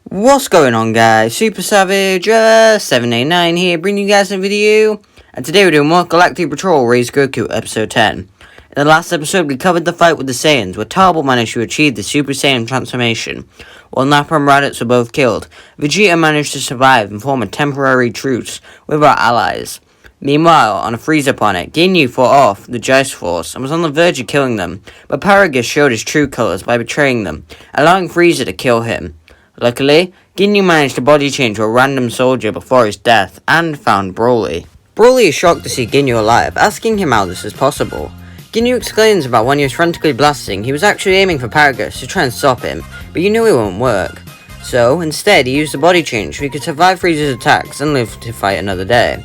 What's going on, guys? Super Savage 789 here, bringing you guys a video. And today we're doing more Galactic Patrol Raise Goku episode 10. In the last episode we covered the fight with the Saiyans, where Turbo managed to achieve the Super Saiyan transformation. While Nappa and Raditz were both killed, Vegeta managed to survive and form a temporary truce with our allies. Meanwhile, on a Frieza planet, Ginyu fought off the Geist Force and was on the verge of killing them, but Paragus showed his true colours by betraying them, allowing Frieza to kill him. Luckily, Ginyu managed to body change to a random soldier before his death and found Broly. Broly is shocked to see Ginyu alive, asking him how this is possible. Ginyu explains about when he was frantically blasting, he was actually aiming for Paragus to try and stop him, but he knew it wouldn't work. So, instead, he used the body change so he could survive Frieza's attacks and live to fight another day.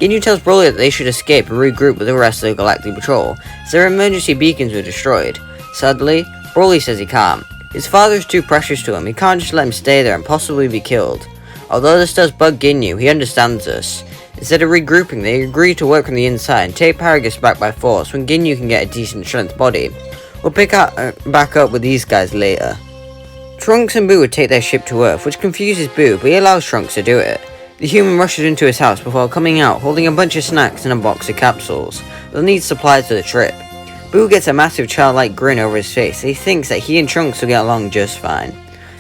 Ginyu tells Broly that they should escape and regroup with the rest of the Galactic Patrol, as their emergency beacons were destroyed. Sadly, Broly says he can't. His father is too precious to him, he can't just let him stay there and possibly be killed. Although this does bug Ginyu, he understands this. Instead of regrouping, they agree to work from the inside and take Paragus back by force when Ginyu can get a decent strength body. We'll pick back up with these guys later. Trunks and Boo would take their ship to Earth, which confuses Boo, but he allows Trunks to do it. The human rushes into his house before coming out holding a bunch of snacks and a box of capsules. They'll need supplies for the trip. Boo gets a massive childlike grin over his face. He thinks that he and Trunks will get along just fine.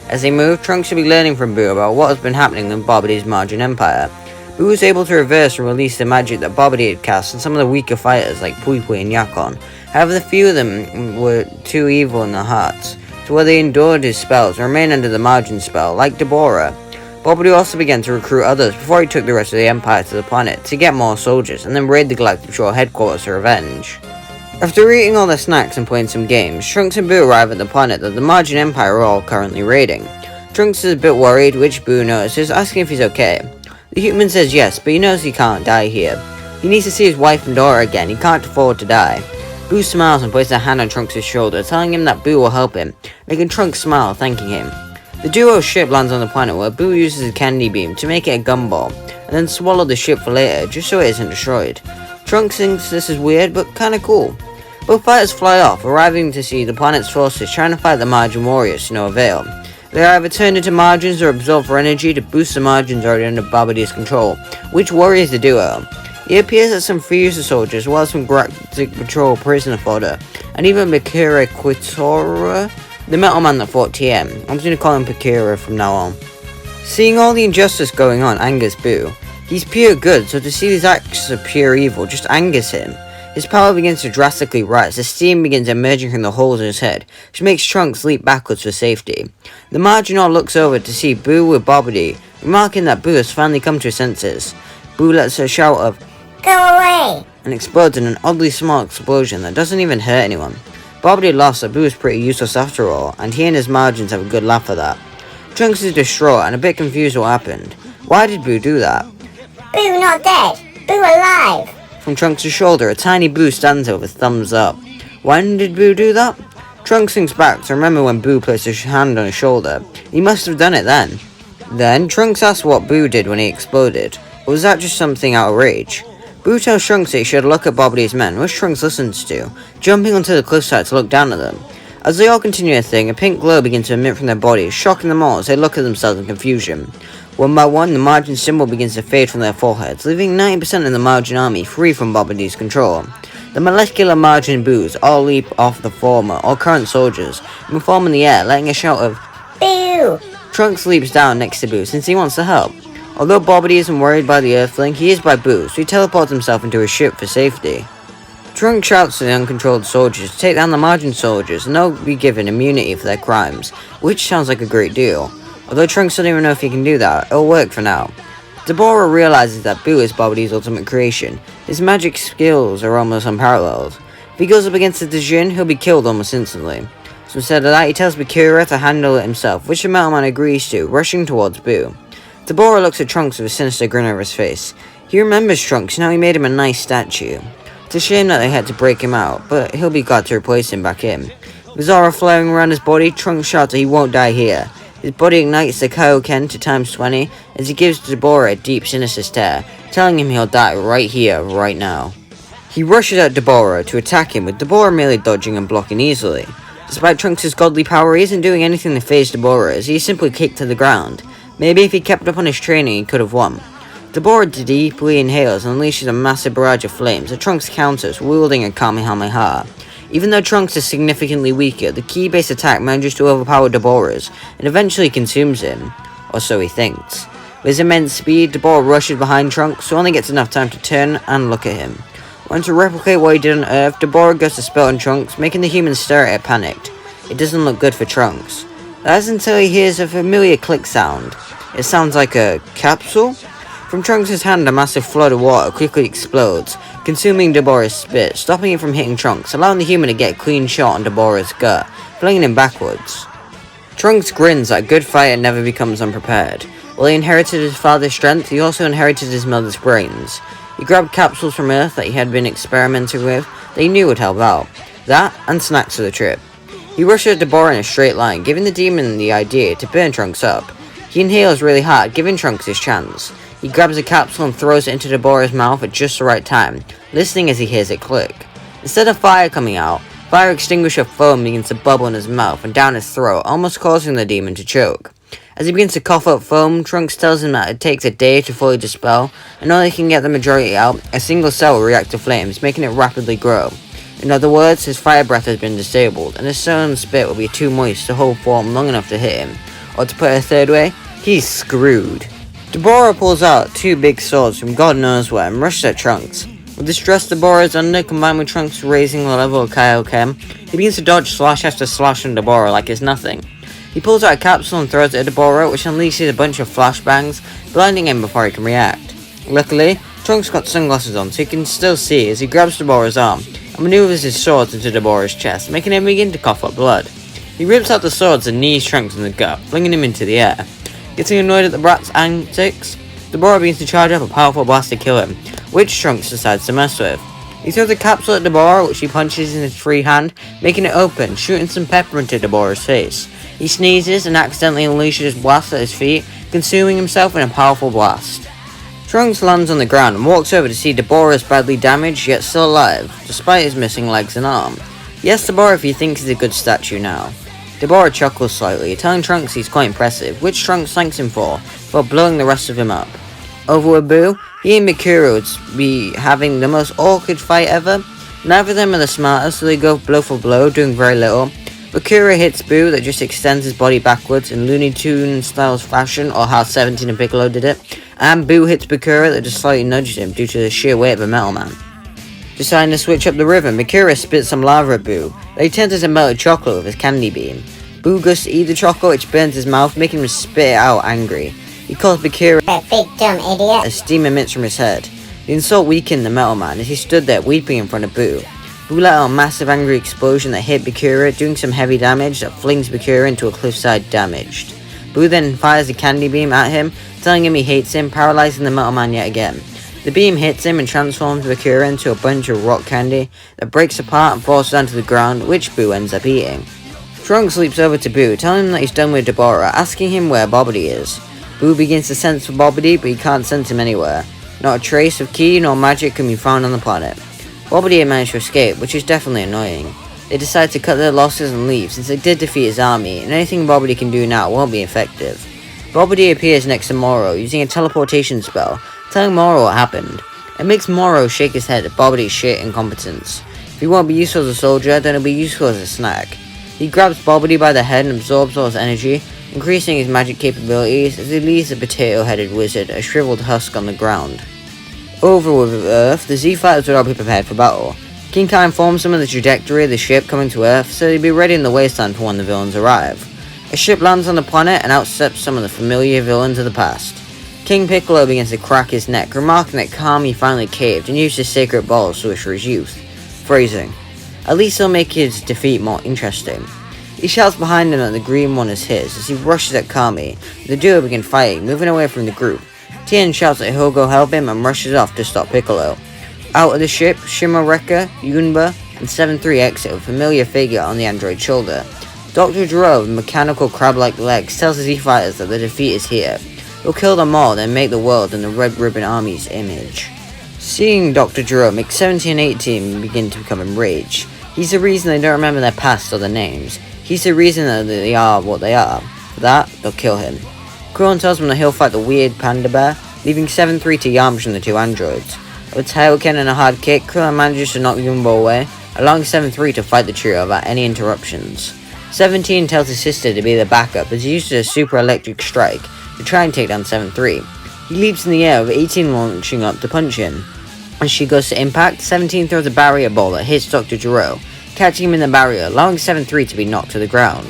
As they move, Trunks will be learning from Boo about what has been happening in Bobity's Margin Empire. Boo was able to reverse and release the magic that Bobity had cast on some of the weaker fighters like Pui Pui and Yakon. However, the few of them were too evil in their hearts, so where they endured his spells and remained under the Margin spell, like Deborah. Bobity also began to recruit others before he took the rest of the Empire to the planet to get more soldiers and then raid the Galactic Patrol headquarters for revenge. After eating all their snacks and playing some games, Trunks and Boo arrive at the planet that the Margin Empire are all currently raiding. Trunks is a bit worried, which Boo notices, asking if he's okay. The human says yes, but he knows he can't die here. He needs to see his wife and daughter again, he can't afford to die. Boo smiles and places a hand on Trunks' shoulder, telling him that Boo will help him, making Trunks smile, thanking him. The duo's ship lands on the planet where Boo uses a candy beam to make it a gumball, and then swallow the ship for later, just so it isn't destroyed. Trunks thinks this is weird, but kinda cool. Both fighters fly off, arriving to see the planet's forces trying to fight the Margin warriors to no avail. They are either turned into Margins or absorbed for energy to boost the Margins already under Bobity's control, which worries the duo. It appears that some Frieza soldiers, as well as some Galactic Patrol prisoner fodder, and even Bakura Quitora, the metal man that fought TM. I'm just going to call him Bakura from now on. Seeing all the injustice going on angers Boo. He's pure good, so to see these acts of pure evil just angers him. His power begins to drastically rise as steam begins emerging from the holes in his head, which makes Trunks leap backwards for safety. The Marginal looks over to see Boo with Bobity, remarking that Boo has finally come to his senses. Boo lets a shout of, "Go away!" and explodes in an oddly small explosion that doesn't even hurt anyone. Bobity laughs that Boo is pretty useless after all, and he and his Margins have a good laugh at that. Trunks is distraught and a bit confused what happened. Why did Boo do that? Boo not dead! Boo alive! From Trunks' shoulder, a tiny Boo stands there with thumbs up. When did Boo do that? Trunks thinks back to remember when Boo placed his hand on his shoulder. He must have done it then. Then, Trunks asks what Boo did when he exploded. Or was that just something out of rage? Boo tells Trunks that he should look at Bobity's men, which Trunks listens to, jumping onto the cliffside to look down at them. As they all continue their thing, a pink glow begins to emit from their bodies, shocking them all as they look at themselves in confusion. One by one, the Margin symbol begins to fade from their foreheads, leaving 90% of the Margin army free from Bobity's control. The molecular Margin Boos all leap off the former or current soldiers and form in the air, letting a shout of "Boo!" Trunks leaps down next to Boo since he wants to help. Although Bobity isn't worried by the Earthling, he is by Boo, so he teleports himself into his ship for safety. Trunks shouts to the uncontrolled soldiers to take down the Margin soldiers and they'll be given immunity for their crimes, which sounds like a great deal. Although Trunks doesn't even know if he can do that, it'll work for now. Deborah realizes that Boo is Bobity's ultimate creation. His magic skills are almost unparalleled. If he goes up against the Djinn, he'll be killed almost instantly. So instead of that, he tells Bakura to handle it himself, which the Metal Man agrees to, rushing towards Boo. Deborah looks at Trunks with a sinister grin over his face. He remembers Trunks, now he made him a nice statue. It's a shame that they had to break him out, but he'll be glad to replace him back in. With Zora flaring around his body, Trunks shouts that he won't die here. His body ignites the Kaioken to times 20 as he gives Deborah a deep sinister stare, telling him he'll die right here, right now. He rushes at Deborah to attack him, with Deborah merely dodging and blocking easily. Despite Trunks' godly power, he isn't doing anything to phase Deborah as he is simply kicked to the ground. Maybe if he kept up on his training he could have won. Deborah deeply inhales and unleashes a massive barrage of flames that Trunks counters, wielding a Kamehameha. Even though Trunks is significantly weaker, the key base attack manages to overpower Deborah's and eventually consumes him, or so he thinks. With his immense speed, Deborah rushes behind Trunks, who only gets enough time to turn and look at him. Wanting to replicate what he did on Earth, Deborah goes to spell on Trunks, making the humans stare at it panicked. It doesn't look good for Trunks. That is until he hears a familiar click sound. It sounds like a capsule? From Trunks' hand, a massive flood of water quickly explodes, consuming Deborah's spit, stopping it from hitting Trunks, allowing the human to get a clean shot on Deborah's gut, flinging him backwards. Trunks grins that a good fighter never becomes unprepared. While he inherited his father's strength, he also inherited his mother's brains. He grabbed capsules from Earth that he had been experimenting with that he knew would help out. That, and snacks for the trip. He rushes at Deborah in a straight line, giving the demon the idea to burn Trunks up. He inhales really hard, giving Trunks his chance. He grabs a capsule and throws it into Deborah's mouth at just the right time, listening as he hears it click. Instead of fire coming out, fire extinguisher foam begins to bubble in his mouth and down his throat, almost causing the demon to choke. As he begins to cough up foam, Trunks tells him that it takes a day to fully dispel, and only can get the majority out, a single cell will react to flames, making it rapidly grow. In other words, his fire breath has been disabled, and his son's spit will be too moist to hold form long enough to hit him. Or to put it a third way, he's screwed. Deborah pulls out two big swords from God knows where and rushes at Trunks. With the stress Deborah is under, combined with Trunks raising the level of Kaioken, he begins to dodge slash after slash on Deborah like it's nothing. He pulls out a capsule and throws it at Deborah, which unleashes a bunch of flashbangs, blinding him before he can react. Luckily, Trunks got sunglasses on so he can still see as he grabs Deborah's arm and maneuvers his swords into Deborah's chest, making him begin to cough up blood. He rips out the swords and knees Trunks in the gut, flinging him into the air. Getting annoyed at the brat's antics, Deborah begins to charge up a powerful blast to kill him, which Trunks decides to mess with. He throws a capsule at Deborah, which he punches in his free hand, making it open, shooting some pepper into Deborah's face. He sneezes and accidentally unleashes his blast at his feet, consuming himself in a powerful blast. Trunks lands on the ground and walks over to see Deborah is badly damaged yet still alive, despite his missing legs and arm. He asks Deborah if he thinks he's a good statue now. Deborah chuckles slightly, telling Trunks he's quite impressive, which Trunks thanks him for, while blowing the rest of him up. Over with Boo, he and Mikuru would be having the most awkward fight ever. Neither of them are the smartest, so they go blow for blow, doing very little. Mikuru hits Boo that just extends his body backwards in Looney Tunes style fashion, or how 17 and Piccolo did it, and Boo hits Mikuru that just slightly nudges him due to the sheer weight of a metal man. Deciding to switch up the rhythm, Mikuru spits some lava at Boo, that he turns into melted chocolate with his candy beam. Boo goes to eat the chocolate, which burns his mouth, making him spit it out angry. He calls Mikuru A big dumb idiot. as steam emits from his head. The insult weakened the metal man as he stood there weeping in front of Boo. Boo let out a massive angry explosion that hit Mikuru, doing some heavy damage that flings Mikuru into a cliffside damaged. Boo then fires a candy beam at him, telling him he hates him, paralyzing the metal man yet again. The beam hits him and transforms Goku into a bunch of rock candy that breaks apart and falls down to the ground, which Boo ends up eating. Trunks leaps over to Boo, telling him that he's done with Deborah, asking him where Bobbidi is. Boo begins to sense for Bobbidi, but he can't sense him anywhere. Not a trace of ki nor magic can be found on the planet. Bobbidi had managed to escape, which is definitely annoying. They decide to cut their losses and leave, since they did defeat his army, and anything Bobbidi can do now won't be effective. Bobbidi appears next to Moro, using a teleportation spell, telling Moro what happened. It makes Moro shake his head at Bobbidi's sheer incompetence. If he won't be useful as a soldier, then he'll be useful as a snack. He grabs Bobbidi by the head and absorbs all his energy, increasing his magic capabilities as he leaves the potato-headed wizard a shriveled husk on the ground. Over with Earth, the Z-Fighters would all be prepared for battle. King Kai informs them of the trajectory of the ship coming to Earth, so they'd be ready in the wasteland for when the villains arrive. A ship lands on the planet and outsteps some of the familiar villains of the past. King Piccolo begins to crack his neck, remarking that Kami finally caved and used his sacred balls to wish for his youth. Phrasing. At least he'll make his defeat more interesting. He shouts behind him that the green one is his as he rushes at Kami. The duo begin fighting, moving away from the group. Tien shouts that he'll go help him and rushes off to stop Piccolo. Out of the ship, Shimmereka, Yunba, and 7-3 exit with a familiar figure on the android's shoulder. Dr. Jiro, with mechanical crab-like legs, tells the Z-Fighters that the defeat is here. He'll kill them all, then make the world in the Red Ribbon Army's image. Seeing Dr. Jiro make 17 and 18 begin to become enraged. He's the reason they don't remember their past or their names. He's the reason that they are what they are. For that, they'll kill him. Krillin tells them that he'll fight the weird panda bear, leaving 7-3 to Yamcha and the two androids. With Tailken and a hard kick, Krillin manages to knock Yumbo away, allowing 7-3 to fight the trio without any interruptions. 17 tells his sister to be the backup as he uses a super electric strike to try and take down 7-3. He leaps in the air with 18 launching up to punch him. As she goes to impact, 17 throws a barrier ball that hits Dr. Jiro, catching him in the barrier, allowing 7-3 to be knocked to the ground.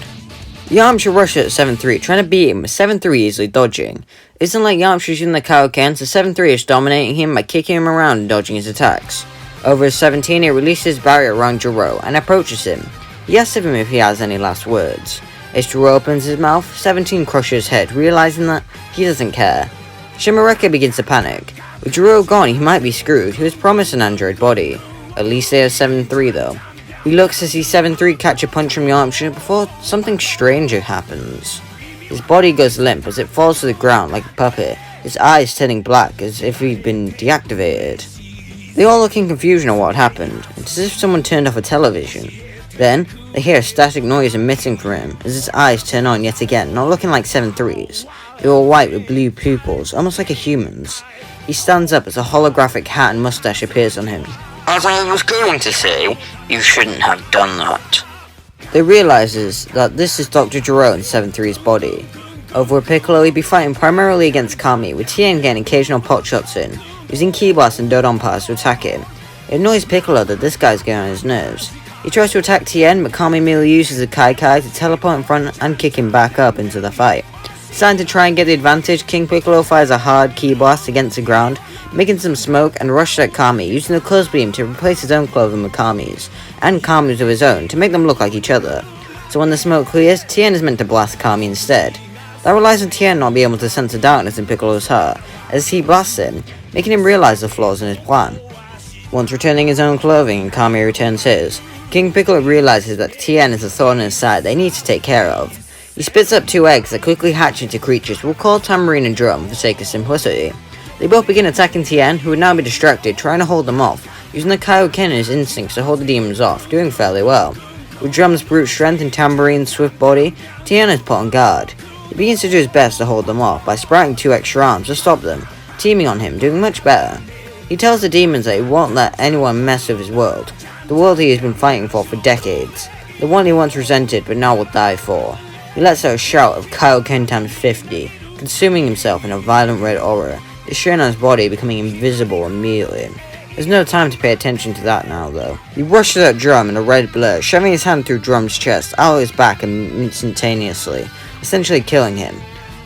Yamcha rushes at 7-3, trying to beat him, with 7-3 easily dodging. It isn't like Yamcha's using the Kaioken, so 7-3 is dominating him by kicking him around and dodging his attacks. Over 17, he releases his barrier around Jiro and approaches him. He asks him if he has any last words. As Jiro opens his mouth, 17 crushes his head, realizing that he doesn't care. Shimareka begins to panic. With Jiro gone, he might be screwed. He was promised an android body. At least they have 7-3 though. He looks to see 7-3 catch a punch from Yamcha before something stranger happens. His body goes limp as it falls to the ground like a puppet, his eyes turning black as if he'd been deactivated. They all look in confusion at what happened. It's as if someone turned off a television. Then, they hear a static noise emitting from him as his eyes turn on yet again, not looking like 7-3's. They were white with blue pupils, almost like a human's. He stands up as a holographic hat and mustache appears on him. As I was going to say, you shouldn't have done that. They realizes that this is Dr. Jiro in 7-3's body. Over at Piccolo, he'd be fighting primarily against Kami, with Tien getting occasional pot shots in, using Ki Blast and Dodon Pass to attack him. It annoys Piccolo that this guy's getting on his nerves. He tries to attack Tien, but Kami merely uses the Kai Kai to teleport in front and kick him back up into the fight. Deciding to try and get the advantage, King Piccolo fires a hard Ki Blast against the ground, making some smoke, and rushes at Kami, using the Close Beam to replace his own clothing with Kami's, and Kami's with his own, to make them look like each other. So when the smoke clears, Tien is meant to blast Kami instead. That relies on Tien not being able to sense the darkness in Piccolo's heart, as he blasts him, making him realize the flaws in his plan. Once returning his own clothing and Kami returns his, King Piccolo realizes that Tien is a thorn in his side they need to take care of. He spits up 2 eggs that quickly hatch into creatures we'll call Tambourine and Drum for sake of simplicity. They both begin attacking Tien, who would now be distracted, trying to hold them off, using the Kaioken and his instincts to hold the demons off, doing fairly well. With Drum's brute strength and Tambourine's swift body, Tien is put on guard. He begins to do his best to hold them off by sprouting 2 extra arms to stop them, teaming on him, doing much better. He tells the demons that he won't let anyone mess with his world, the world he has been fighting for decades, the one he once resented but now will die for. He lets out a shout of Kaioken times 50, consuming himself in a violent red aura, the strain on his body becoming invisible immediately. There's no time to pay attention to that now though. He rushes at Drum in a red blur, shoving his hand through Drum's chest, out of his back instantaneously, essentially killing him.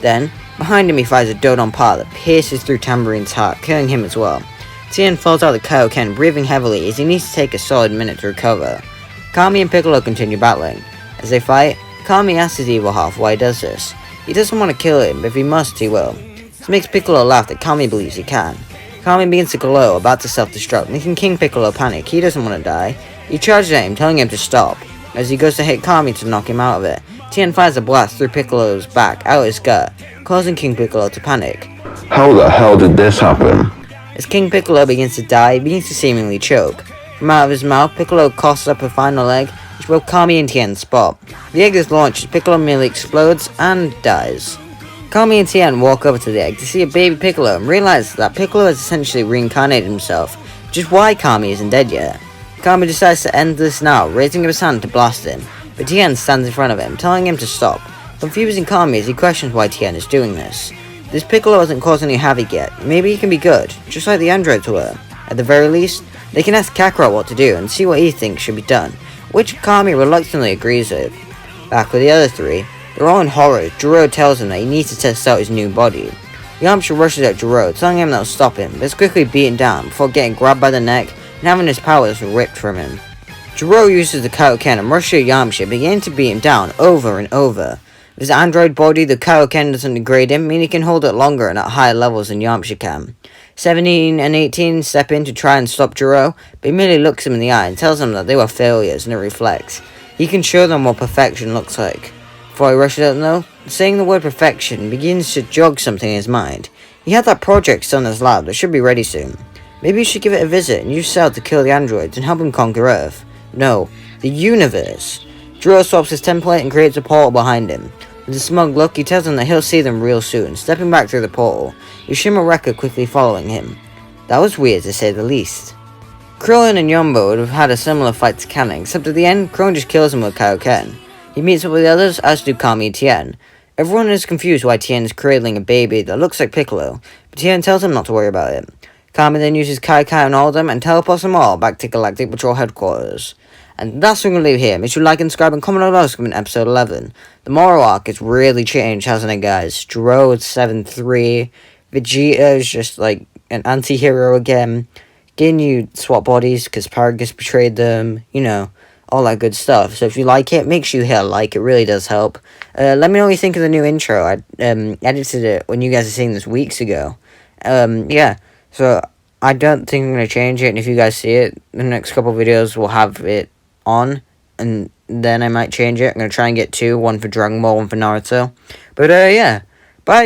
Then, behind him he fires a Dodon Paw that pierces through Tambourine's heart, killing him as well. Tien falls out of the Kaioken, breathing heavily as he needs to take a solid minute to recover. Kami and Piccolo continue battling. As they fight, Kami asks his evil half why he does this. He doesn't want to kill him, but if he must, he will. This makes Piccolo laugh that Kami believes he can. Kami begins to glow, about to self-destruct, making King Piccolo panic. He doesn't want to die. He charges at him, telling him to stop. As he goes to hit Kami to knock him out of it, Tien fires a blast through Piccolo's back, out his gut, causing King Piccolo to panic. How the hell did this happen? As King Piccolo begins to die, he begins to seemingly choke. From out of his mouth, Piccolo coughs up a final egg, which will Kami and Tien's spot. The egg is launched as Piccolo merely explodes and dies. Kami and Tien walk over to the egg to see a baby Piccolo and realize that Piccolo has essentially reincarnated himself, which is why Kami isn't dead yet. Kami decides to end this now, raising his hand to blast him, but Tien stands in front of him, telling him to stop, confusing Kami as he questions why Tien is doing this. This Piccolo hasn't caused any havoc yet, maybe he can be good, just like the androids were. At the very least, they can ask Kakarot what to do and see what he thinks should be done, which Kami reluctantly agrees with. Back with the other 3, they're all in horror. Jiro tells him that he needs to test out his new body. Yamcha rushes at Jiro, telling him that'll stop him, but is quickly beaten down before getting grabbed by the neck and having his powers ripped from him. Jiro uses the Kaioken and rushes at Yamcha, beginning to beat him down over and over. With his android body, the Kaioken doesn't degrade him, meaning he can hold it longer and at higher levels than Yamcha can. 17 and 18 step in to try and stop Jiro, but he merely looks him in the eye and tells him that they were failures and it reflects. He can show them what perfection looks like. Before he rushes out though, saying the word perfection begins to jog something in his mind. He had that project still in his lab that should be ready soon. Maybe he should give it a visit and use Cell to kill the androids and help him conquer Earth. No, the universe. Drew swaps his template and creates a portal behind him. With a smug look, he tells them that he'll see them real soon, stepping back through the portal, Yoshima Rekka quickly following him. That was weird to say the least. Krillin and Yombo would have had a similar fight to Ken, except at the end, Krillin just kills him with Kaioken. He meets up with the others, as do Kami and Tien. Everyone is confused why Tien is cradling a baby that looks like Piccolo, but Tien tells him not to worry about it. Kami then uses Kaioken on all of them and teleports them all back to Galactic Patrol headquarters. And that's what we're going to leave here. Make sure to like and subscribe and comment on us in episode 11. The moral arc has really changed, hasn't it, guys? Droid's 7-3. Vegeta is just like an anti-hero again. Getting new swap bodies because Paragus betrayed them. You know, all that good stuff. So if you like it, make sure you hit a like. It really does help. Let me know what you think of the new intro. I edited it when you guys are seeing this weeks ago. Yeah. So I don't think I'm going to change it. And if you guys see it, the next couple of videos will have it on, and then I might change it. I'm going to try and get two, one for Dragon Ball, one for Naruto. But yeah, bye!